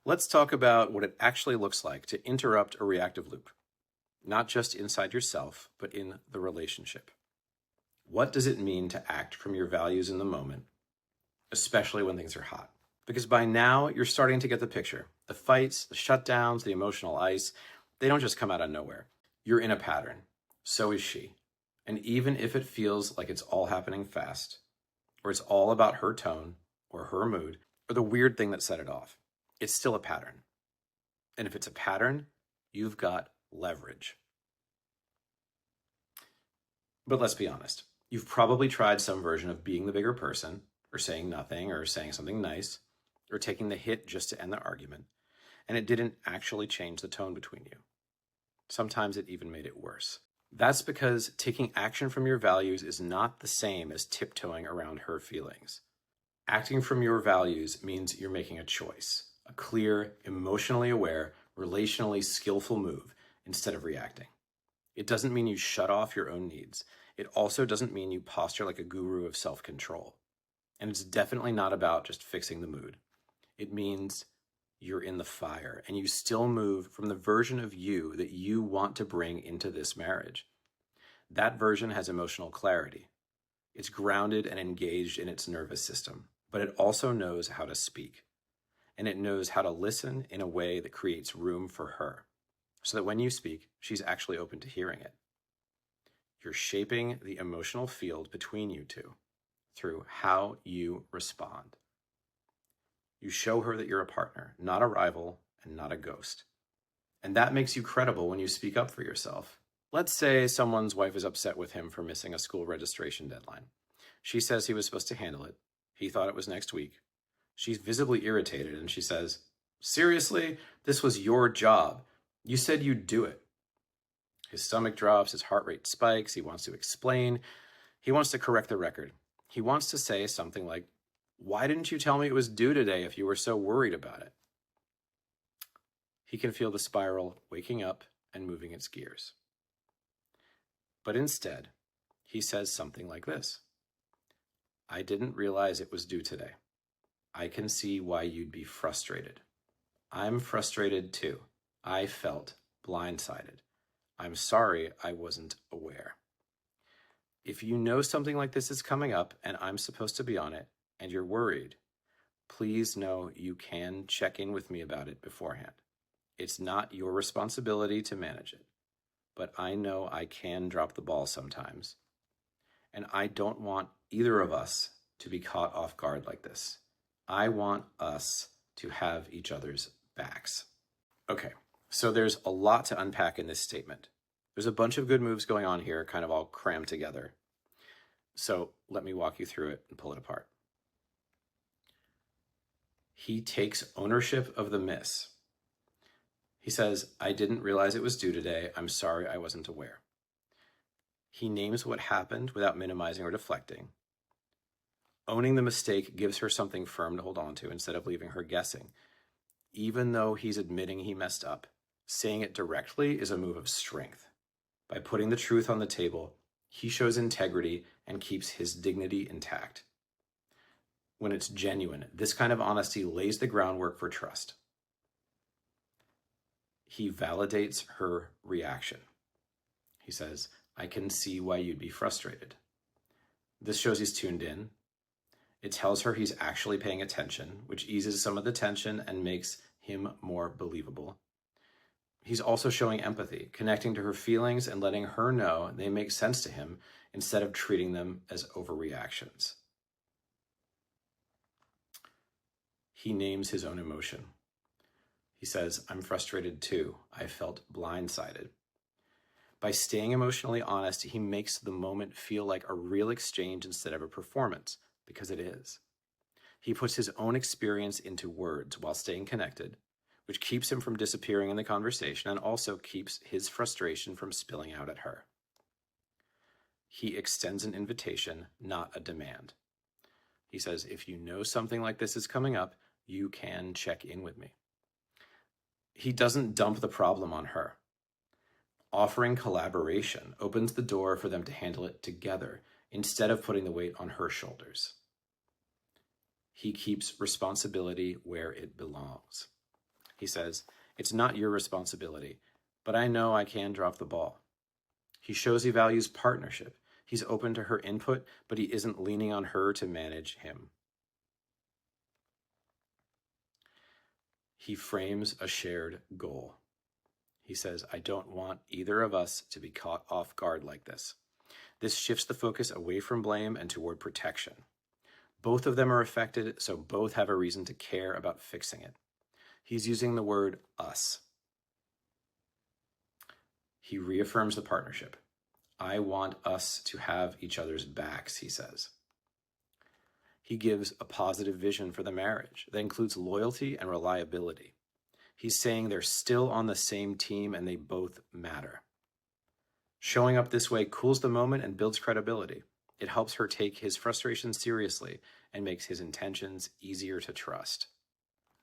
Let's talk about what it actually looks like to interrupt a reactive loop, not just inside yourself, but in the relationship. What does it mean to act from your values in the moment, especially when things are hot? Because by now, you're starting to get the picture. The fights, the shutdowns, the emotional ice, they don't just come out of nowhere. You're in a pattern. So is she. And even if it feels like it's all happening fast, or it's all about her tone, or her mood, or the weird thing that set it off, it's still a pattern. And if it's a pattern, you've got leverage. But let's be honest. You've probably tried some version of being the bigger person, or saying nothing, or saying something nice, or taking the hit just to end the argument, and it didn't actually change the tone between you. Sometimes it even made it worse. That's because taking action from your values is not the same as tiptoeing around her feelings. Acting from your values means you're making a choice, a clear, emotionally aware, relationally skillful move instead of reacting. It doesn't mean you shut off your own needs. It also doesn't mean you posture like a guru of self-control. And it's definitely not about just fixing the mood. It means you're in the fire and you still move from the version of you that you want to bring into this marriage. That version has emotional clarity. It's grounded and engaged in its nervous system, but it also knows how to speak. And it knows how to listen in a way that creates room for her, so that when you speak, she's actually open to hearing it. You're shaping the emotional field between you two through how you respond. You show her that you're a partner, not a rival, and not a ghost. And that makes you credible when you speak up for yourself. Let's say someone's wife is upset with him for missing a school registration deadline. She says he was supposed to handle it. He thought it was next week. She's visibly irritated and she says, "Seriously? This was your job. You said you'd do it." His stomach drops, his heart rate spikes, he wants to explain. He wants to correct the record. He wants to say something like, "Why didn't you tell me it was due today if you were so worried about it?" He can feel the spiral waking up and moving its gears. But instead, he says something like this: "I didn't realize it was due today. I can see why you'd be frustrated. I'm frustrated too. I felt blindsided. I'm sorry I wasn't aware." If you know something like this is coming up and I'm supposed to be on it and you're worried, please know you can check in with me about it beforehand. It's not your responsibility to manage it, but I know I can drop the ball sometimes. And I don't want either of us to be caught off guard like this. I want us to have each other's backs. Okay, so there's a lot to unpack in this statement. There's a bunch of good moves going on here, kind of all crammed together. So let me walk you through it and pull it apart. He takes ownership of the miss. He says, "I didn't realize it was due today. I'm sorry I wasn't aware." He names what happened without minimizing or deflecting. Owning the mistake gives her something firm to hold on to instead of leaving her guessing. Even though he's admitting he messed up, saying it directly is a move of strength. By putting the truth on the table, he shows integrity and keeps his dignity intact. When it's genuine, this kind of honesty lays the groundwork for trust. He validates her reaction. He says, "I can see why you'd be frustrated." This shows he's tuned in. It tells her he's actually paying attention, which eases some of the tension and makes him more believable. He's also showing empathy, connecting to her feelings and letting her know they make sense to him instead of treating them as overreactions. He names his own emotion. He says, "I'm frustrated too. I felt blindsided." By staying emotionally honest, he makes the moment feel like a real exchange instead of a performance, because it is. He puts his own experience into words while staying connected, which keeps him from disappearing in the conversation and also keeps his frustration from spilling out at her. He extends an invitation, not a demand. He says, "If you know something like this is coming up, you can check in with me." He doesn't dump the problem on her. Offering collaboration opens the door for them to handle it together instead of putting the weight on her shoulders. He keeps responsibility where it belongs. He says, "It's not your responsibility, but I know I can drop the ball." He shows he values partnership. He's open to her input, but he isn't leaning on her to manage him. He frames a shared goal. He says, "I don't want either of us to be caught off guard like this." This shifts the focus away from blame and toward protection. Both of them are affected, so both have a reason to care about fixing it. He's using the word us. He reaffirms the partnership. "I want us to have each other's backs," he says. He gives a positive vision for the marriage that includes loyalty and reliability. He's saying they're still on the same team and they both matter. Showing up this way cools the moment and builds credibility. It helps her take his frustration seriously and makes his intentions easier to trust.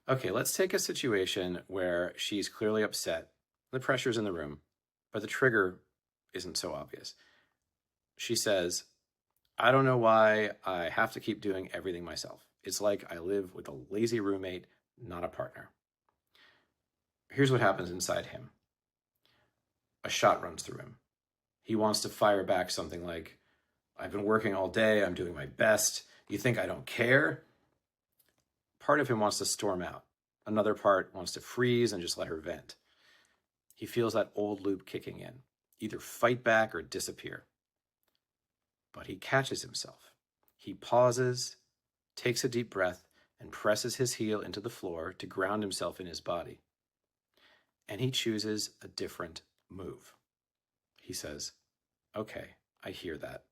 Okay, let's take a situation where she's clearly upset. The pressure's in the room, but the trigger isn't so obvious. She says, "I don't know why I have to keep doing everything myself. It's like I live with a lazy roommate, not a partner." Here's what happens inside him. A shot runs through him. He wants to fire back something like, "I've been working all day. I'm doing my best. You think I don't care?" Part of him wants to storm out. Another part wants to freeze and just let her vent. He feels that old loop kicking in, either fight back or disappear. But he catches himself. He pauses, takes a deep breath, and presses his heel into the floor to ground himself in his body. And he chooses a different move. He says, "Okay, I hear that.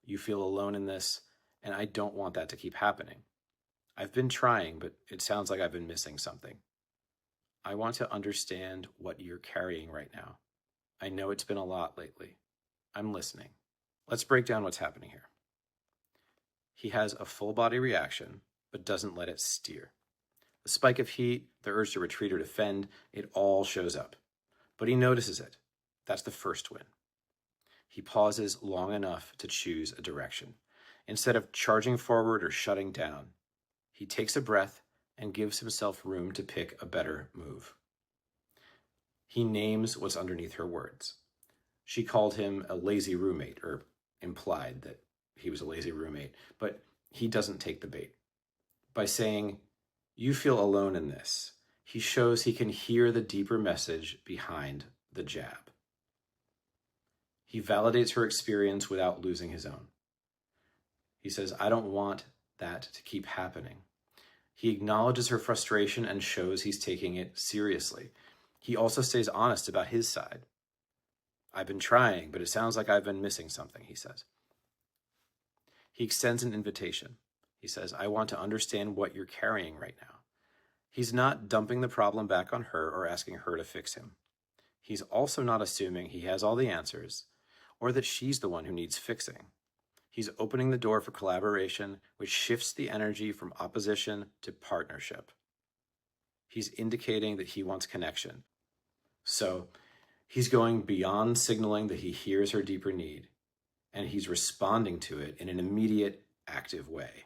You feel alone in this, and I don't want that to keep happening. I've been trying, but it sounds like I've been missing something. I want to understand what you're carrying right now. I know it's been a lot lately. I'm listening." Let's break down what's happening here. He has a full body reaction, but doesn't let it steer. The spike of heat, the urge to retreat or defend, it all shows up. But he notices it. That's the first win. He pauses long enough to choose a direction. Instead of charging forward or shutting down, he takes a breath and gives himself room to pick a better move. He names what's underneath her words. She called him a lazy roommate, or implied that he was a lazy roommate, but he doesn't take the bait. By saying, "You feel alone in this," he shows he can hear the deeper message behind the jab. He validates her experience without losing his own. He says, "I don't want that to keep happening." He acknowledges her frustration and shows he's taking it seriously. He also stays honest about his side. "I've been trying, but it sounds like I've been missing something," he says. He extends an invitation. He says, "I want to understand what you're carrying right now." He's not dumping the problem back on her or asking her to fix him. He's also not assuming he has all the answers or that she's the one who needs fixing. He's opening the door for collaboration, which shifts the energy from opposition to partnership. He's indicating that he wants connection. So he's going beyond signaling that he hears her deeper need, and he's responding to it in an immediate, active way.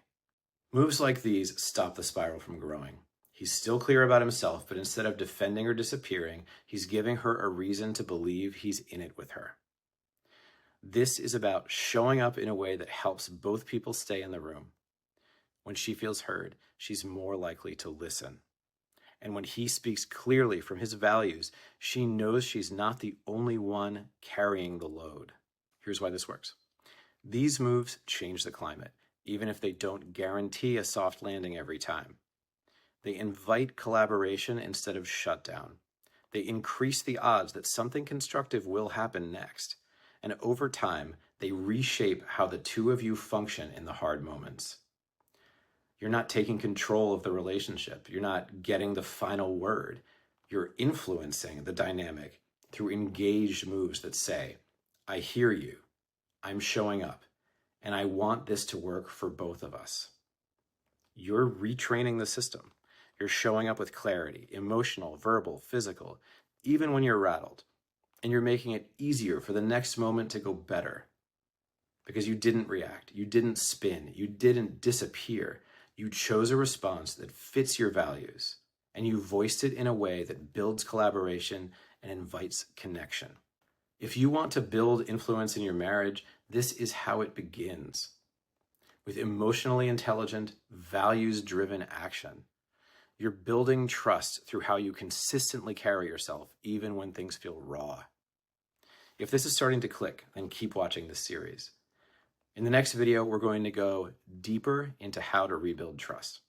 Moves like these stop the spiral from growing. He's still clear about himself, but instead of defending or disappearing, he's giving her a reason to believe he's in it with her. This is about showing up in a way that helps both people stay in the room. When she feels heard, she's more likely to listen. And when he speaks clearly from his values, she knows she's not the only one carrying the load. Here's why this works. These moves change the climate, even if they don't guarantee a soft landing every time. They invite collaboration instead of shutdown. They increase the odds that something constructive will happen next. And over time, they reshape how the two of you function in the hard moments. You're not taking control of the relationship. You're not getting the final word. You're influencing the dynamic through engaged moves that say, "I hear you, I'm showing up, and I want this to work for both of us." You're retraining the system. You're showing up with clarity, emotional, verbal, physical, even when you're rattled. And you're making it easier for the next moment to go better. Because you didn't react, you didn't spin, you didn't disappear. You chose a response that fits your values. and you voiced it in a way that builds collaboration and invites connection. If you want to build influence in your marriage, this is how it begins. With emotionally intelligent, values-driven action. You're building trust through how you consistently carry yourself, even when things feel raw. If this is starting to click, then keep watching this series. In the next video, we're going to go deeper into how to rebuild trust.